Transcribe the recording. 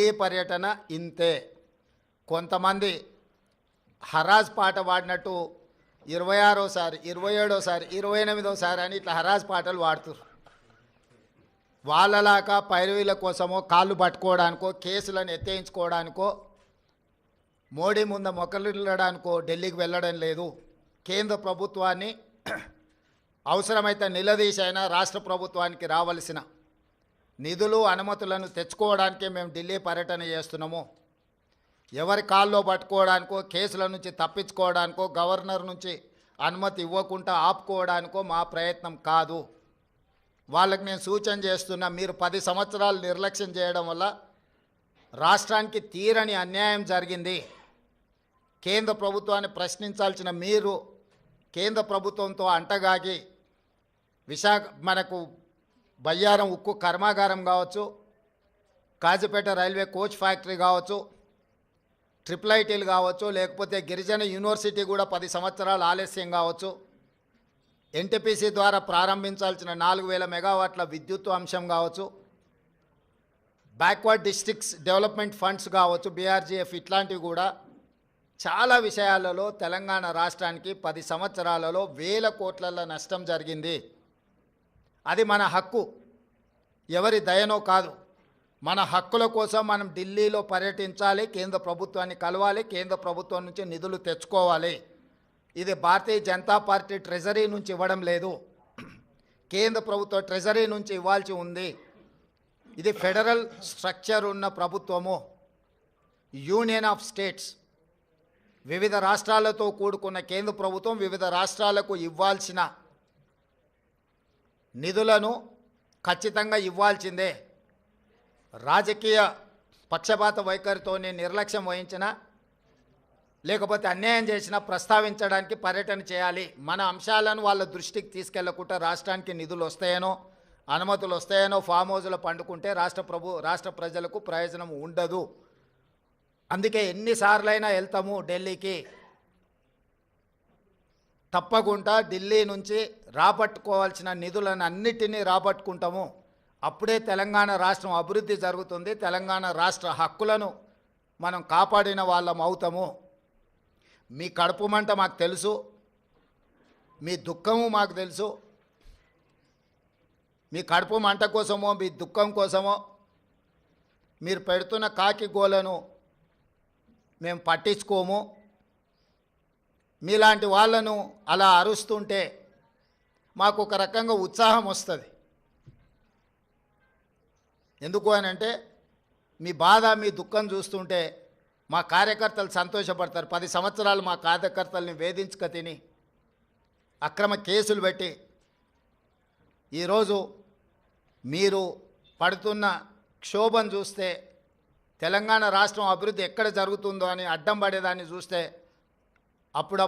ఈ పర్యటన ఇంతే. కొంతమంది హరాజ్ పాట పాడినట్టు 26సారి 27సారి 28సారి అని ఇట్లా హరాజ్ పాటలు పాడుతారు. వాళ్ళలాగా పైరవీల కోసమో కాళ్ళు పట్టుకోవడానికో కేసులను ఎత్తేయించుకోవడానికో మోడీ ముందు మొక్కలిల్లడానికో ఢిల్లీకి వెళ్ళడం లేదు. కేంద్ర ప్రభుత్వాన్ని అవసరమైతే నిలదీసైనా రాష్ట్ర ప్రభుత్వానికి రావాల్సిన నిధులు అనుమతులను తెచ్చుకోవడానికే మేము ఢిల్లీ పర్యటన చేస్తున్నాము. ఎవరి కాల్లో పట్టుకోవడానికో కేసుల నుంచి తప్పించుకోవడానికో గవర్నర్ నుంచి అనుమతి ఇవ్వకుండా ఆపుకోవడానికో మా ప్రయత్నం కాదు. వాళ్ళకి నేను సూచన చేస్తున్నా, మీరు 10 సంవత్సరాలు నిర్లక్ష్యం చేయడం వల్ల రాష్ట్రానికి తీరని అన్యాయం జరిగింది. కేంద్ర ప్రభుత్వాన్ని ప్రశ్నించాల్సిన మీరు కేంద్ర ప్రభుత్వంతో అంటగాగి మనకు బయ్యారం ఉక్కు కర్మాగారం కావచ్చు, కాజీపేట రైల్వే కోచ్ ఫ్యాక్టరీ కావచ్చు, ట్రిపుల్ ఐటీలు కావచ్చు, లేకపోతే గిరిజన యూనివర్సిటీ కూడా 10 సంవత్సరాలు ఆలస్యం కావచ్చు, ఎన్టీపీసీ ద్వారా ప్రారంభించాల్సిన 4000 మెగావాట్ల విద్యుత్ అంశం కావచ్చు, బ్యాక్వర్డ్ డిస్ట్రిక్ట్స్ డెవలప్మెంట్ ఫండ్స్ కావచ్చు, బీఆర్జీఎఫ్, ఇట్లాంటివి కూడా చాలా విషయాలలో తెలంగాణ రాష్ట్రానికి 10 సంవత్సరాలలో వేల కోట్ల నష్టం జరిగింది. అది మన హక్కు, ఎవరి దయనో కాదు. మన హక్కుల కోసం మనం ఢిల్లీలో పర్యటించాలి, కేంద్ర ప్రభుత్వాన్ని కలవాలి, కేంద్ర ప్రభుత్వం నుంచి నిధులు తెచ్చుకోవాలి. ఇది భారతీయ జనతా పార్టీ ట్రెజరీ నుంచి ఇవ్వడం లేదు, కేంద్ర ప్రభుత్వ ట్రెజరీ నుంచి ఇవ్వాల్సి ఉంది. ఇది ఫెడరల్ స్ట్రక్చర్ ఉన్న ప్రభుత్వము, యూనియన్ ఆఫ్ స్టేట్స్. వివిధ రాష్ట్రాలతో కూడుకున్న కేంద్ర ప్రభుత్వం వివిధ రాష్ట్రాలకు ఇవ్వాల్సిన నిధులను ఖచ్చితంగా ఇవ్వాల్సిందే. రాజకీయ పక్షపాత వైఖరితోనే నిర్లక్ష్యం వహించిన లేకపోతే అన్యాయం చేసినా ప్రస్తావించడానికి పర్యటన చేయాలి. మన అంశాలను వాళ్ళ దృష్టికి తీసుకెళ్లకుండా రాష్ట్రానికి నిధులు వస్తాయనో అనుమతులు వస్తాయనో ఫామ్ హౌస్లో పండుకుంటే రాష్ట్ర ప్రజలకు ప్రయోజనం ఉండదు. అందుకే ఎన్నిసార్లైనా వెళ్తాము ఢిల్లీకి. తప్పకుండా ఢిల్లీ నుంచి రాబట్టుకోవాల్సిన నిధులను అన్నిటినీ రాబట్టుకుంటాము. అప్పుడే తెలంగాణ రాష్ట్రం అభివృద్ధి జరుగుతుంది. తెలంగాణ రాష్ట్ర హక్కులను మనం కాపాడిన వాళ్ళం అవుతాము. మీ కడుపు మంట మాకు తెలుసు, మీ దుఃఖము మాకు తెలుసు. మీ కడుపు మంట కోసమో మీ దుఃఖం కోసమో మీరు పెడుతున్న కాకి గోలను మేము పట్టించుకోము. మీలాంటి వాళ్ళను అలా అరుస్తుంటే మాకు ఒక రకంగా ఉత్సాహం వస్తుంది. ఎందుకు అని అంటే మీ బాధ మీ దుఃఖం చూస్తుంటే మా కార్యకర్తలు సంతోషపడతారు. 10 సంవత్సరాలు మా కార్యకర్తల్ని వేధించుక తిని అక్రమ కేసులు పెట్టి ఈరోజు మీరు పడుతున్న క్షోభం చూస్తే, తెలంగాణ రాష్ట్రం అభివృద్ధి ఎక్కడ జరుగుతుందో అని అడ్డం పడేదాన్ని చూస్తే అప్పుడప్పుడు